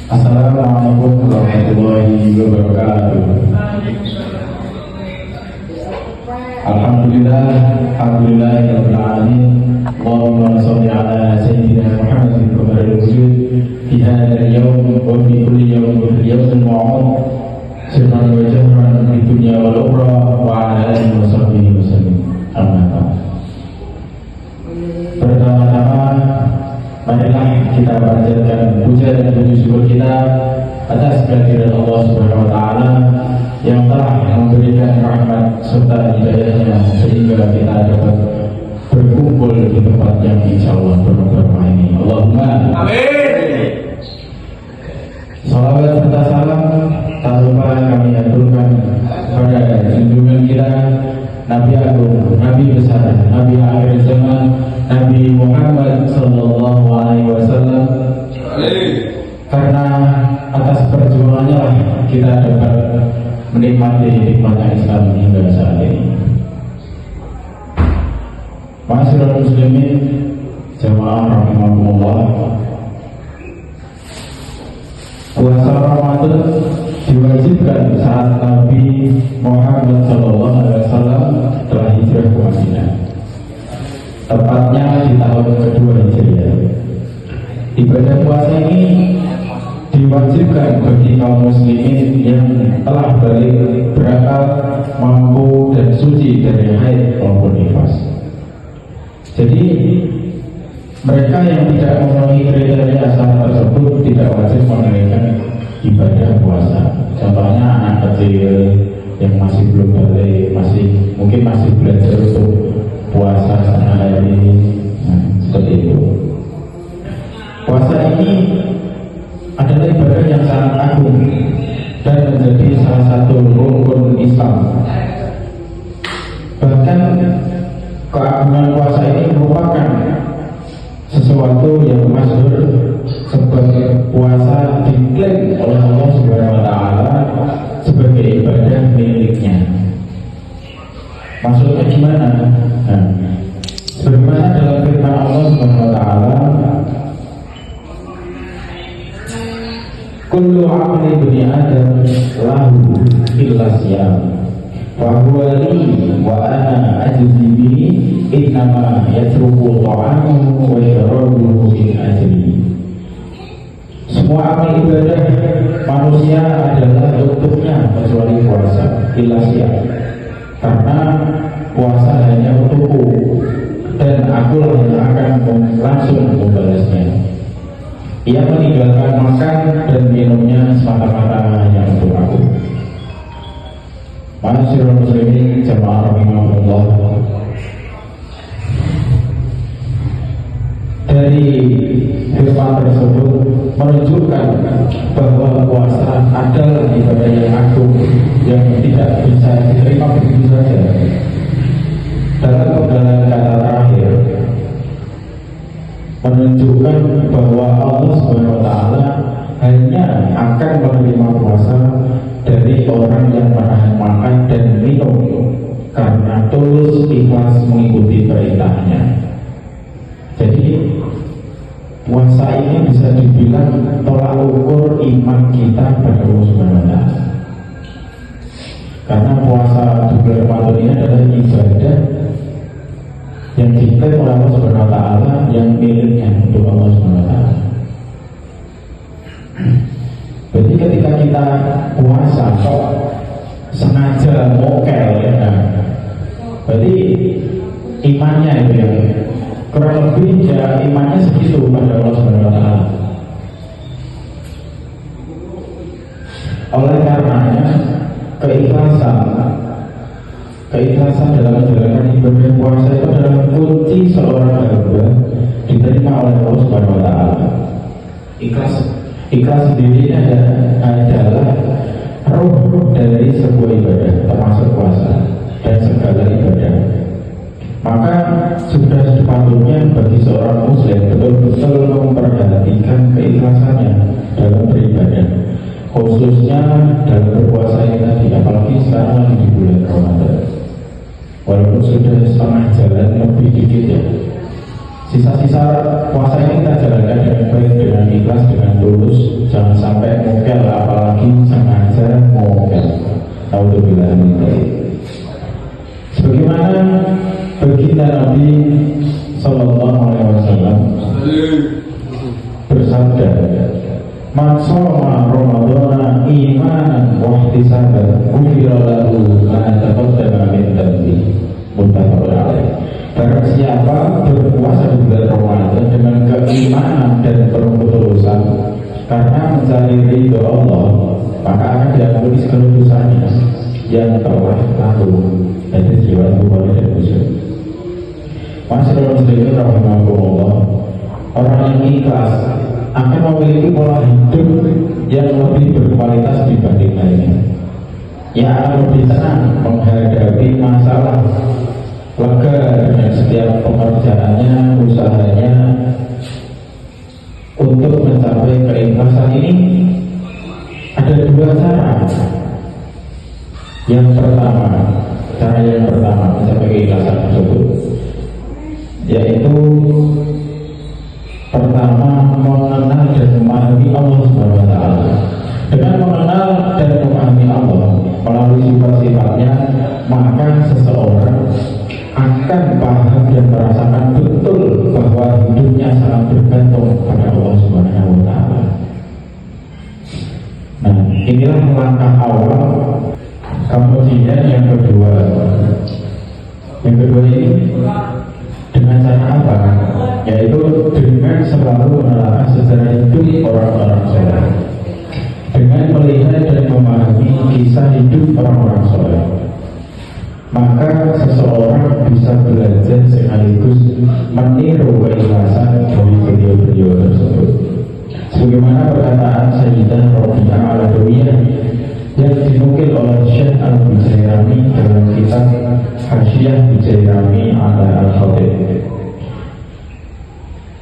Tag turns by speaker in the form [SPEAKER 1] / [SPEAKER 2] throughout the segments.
[SPEAKER 1] Assalamualaikum warahmatullahi wabarakatuh. Alhamdulillahirabbil alamin. Allahumma shalli ala sayyidina Muhammadin qamaril wujud fi hadzal yawm wa fi kulli yawmin wa fi yawmin ma'ad sirran wa jahran fi dunya wal ukhra wa ala alihi wa sahbihi wasallam. Amma ba'd. Pertama-tama marilah kita panjatkan puja dan puji syukur kita atas kehadiran Allah Subhanahu wa taala yang telah memberikan rahmat serta hidayahnya sehingga kita dapat berkumpul di tempat yang insyaallah berberkah ini. Allahumma amin. Salawat serta salam tak lupa kami aturkan kepada junjungan kita Nabi Agung, Nabi besar, Nabi akhir zaman, Nabi Muhammad sallallahu alaihi wasallam. Karena atas perjuangannya lah kita dapat menikmati nikmatnya Islam hingga saat ini. Ma'asyiral muslimin, jamaah rahimakumullah. Puasa Ramadan diwajibkan saat Nabi Muhammad sallallahu alaihi wasallam telah hijrah ke Madinah. Tepatnya di tahun kedua Hijriah. Ibadah puasa ini diwajibkan bagi kaum muslimin yang telah balik berakal, mampu dan suci dari haid maupun nifas. Jadi mereka yang tidak memenuhi kriteria syarat tersebut tidak wajib menunaikan ibadah puasa. Contohnya anak kecil yang masih belum balik, mungkin masih belajar untuk puasa setengah hari, seperti itu. Puasa ini adalah ibadah yang sangat agung dan menjadi salah satu rukun Islam. Bahkan keagungan puasa ini merupakan sesuatu yang masyhur sebagai puasa diklaim oleh Allah Subhanahu wa taala sebagai ibadah miliknya. Maksudnya gimana? Sebagaimana dalam firman Allah Subhanahu wa taala, kullu amali bani adam lahu illa siyam wa huwa li wa ana ajzi bihi innama yatruku ta'amahu wa yashrabuhu min ajli. Semua amal ibadah manusia adalah untuknya kecuali puasa, illa siyam, karena puasa hanya untukku dan aku yang akan langsung membalasnya. Ia meninggalkan makan dan minumnya semata-mata hanya untuk aku. Ma'asyiral muslimin, jamaah rahimahullah. Dari firman tersebut menunjukkan bahwa puasa adalah ibadah yang agung yang tidak bisa diterima begitu saja. Dalam penggalan kata terakhir menunjukkan bahwa Allah Subhanahu wa taala hanya akan menerima puasa dari orang yang menahan makan dan minum karena tulus ikhlas mengikuti perintahnya. Jadi puasa ini bisa dibilang tolak ukur iman kita pada Allah Subhanahu wa taala. Karena puasa di bulan Ramadan ini adalah ibadah yang diklaim oleh Allah Subhanahu wa taala yang miliknya untuk Allah Subhanahu wa taala. Jadi ketika kita puasa kok sengaja mokel ya kan, berarti imannya itu ya kurang lebih ya imannya segitu pada Allah Subhanahu wa taala. Oleh karenanya keikhlasan dalam menjalankan ibadah puasa itu adalah kunci seorang hamba diterima oleh Allah Subhanahu wa taala. Ikhlas sendiri adalah ruh dari sebuah ibadah, termasuk puasa dan segala ibadah. Maka sudah sepatutnya bagi seorang muslim betul-betul memperhatikan keikhlasannya dalam beribadah, khususnya dalam berpuasa ini tadi, apalagi sekarang di bulan Ramadan. Walaupun sudah setengah jalan lebih dikit ya, sisa-sisa puasa ini kita jalankan dengan baik, dengan ikhlas, dengan tulus, Jangan sampai mokel, apalagi sengaja mokel. Naudzubillah min dzalik. Sebagaimana baginda Nabi Sallallahu Alaihi Wasallam bersabda, "Man shoma Ramadhana imanan wa ihtisaban, ghufira lahu ma taqaddama min dhanbi." Muttafaqun alaih. Barang siapa berpuasa di bulan Ramadan dengan keimanan dan berketulusan karena mencari ridho Allah, maka akan diampuni segala dosanya yang telah lalu. Dari jiwa Bukhari dan Muslim. Masyaallah muslimin rahimahullah, orang yang ikhlas akan memiliki pola hidup yang lebih berkualitas dibanding lainnya. Ia akan lebih senang menghadapi masalah, lega dengan setiap pekerjaannya, usahanya. Untuk mencapai keikhlasan ini ada dua cara. Yang pertama, cara yang pertama mencapai keikhlasan tersebut, yaitu pertama mengenal dan memahami Allah Subhanahu wa Ta'ala. Dengan mengenal dan memahami Allah melalui sifat-sifatnya, maka seseorang akan paham dan merasakan betul bahwa hidupnya sangat bergantung pada Allah Subhanahu wa Ta'ala. Nah, inilah langkah awal. Kemudian yang kedua ini dengan cara apa? Yaitu dengan selalu menelaah sejarah hidup orang-orang soleh, dengan melihat dan memahami kisah hidup orang-orang soleh, maka seseorang bisa belajar sekaligus meniru keikhlasan dari beliau-beliau tersebut. Sebagaimana perkataan Sayyidah Rabi'ah Al-Adawiyah yang dinukil oleh Syekh Al-Bujairami dalam kitab Hasyiah Bujairami ala Al-Khatib,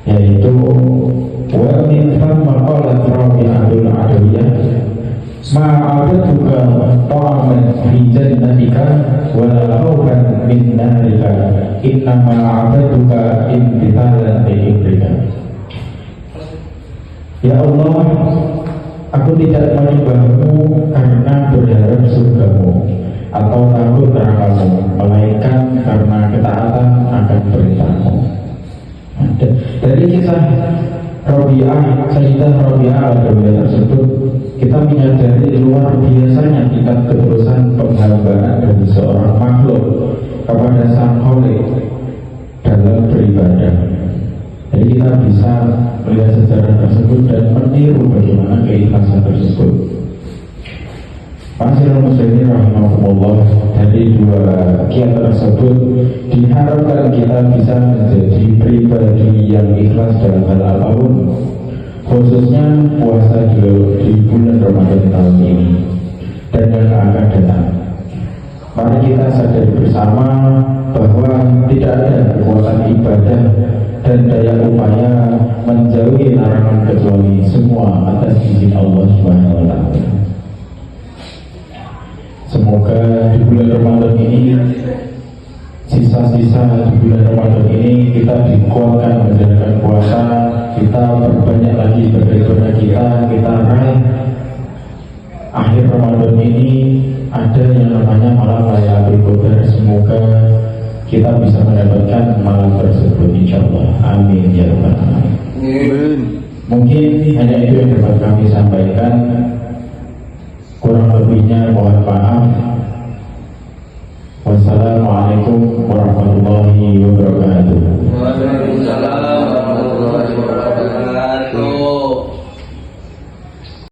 [SPEAKER 1] yaitu wa min thamma qalat Rabi'atul Adawiyah ma'abaduka ta'aman fi jannatika wa la khawfan min narika inna ma'abaduka imtithalan li amrika. Ya Allah, aku tidak menyembahmu karena berharap surgamu atau takut nerakamu, melainkan karena ketaatan akan perintahmu. Dari kisah Rabi'ah, Sayyidah Rabi'ah Al-Adawiyah tersebut, kita menyadari luar biasanya tingkat ketulusan penghambaan dari seorang makhluk kepada Sang Khalik dalam beribadah. Jadi kita bisa melihat sejarah tersebut dan meniru bagaimana keikhlasan tersebut. Masyaallah muslimin rahimahullah, dari dua kiat tersebut diharapkan kita bisa menjadi pribadi yang ikhlas dalam hal apapun, khususnya puasa di bulan Ramadan tahun ini dan yang akan datang. Mari kita sadari bersama bahwa tidak ada kekuatan ibadah dan daya upaya menjauhi larangan kecuali semua atas izin Allah Subhanahu wa Ta'ala. Semoga di bulan Ramadan ini, sisa-sisa di bulan Ramadan ini, kita dikuatkan menjalankan puasa, kita berbanyak lagi beribadah, kita raih akhir Ramadan ini ada yang namanya malam Lailatul Qadar. Semoga kita bisa mendapatkan malam tersebut, insyaallah. Amin ya rabbal alamin. Mungkin hanya itu yang dapat kami sampaikan. Kurang lebihnya mohon maaf. Wassalamualaikum warahmatullahi wabarakatuh.
[SPEAKER 2] Waalaikumsalam.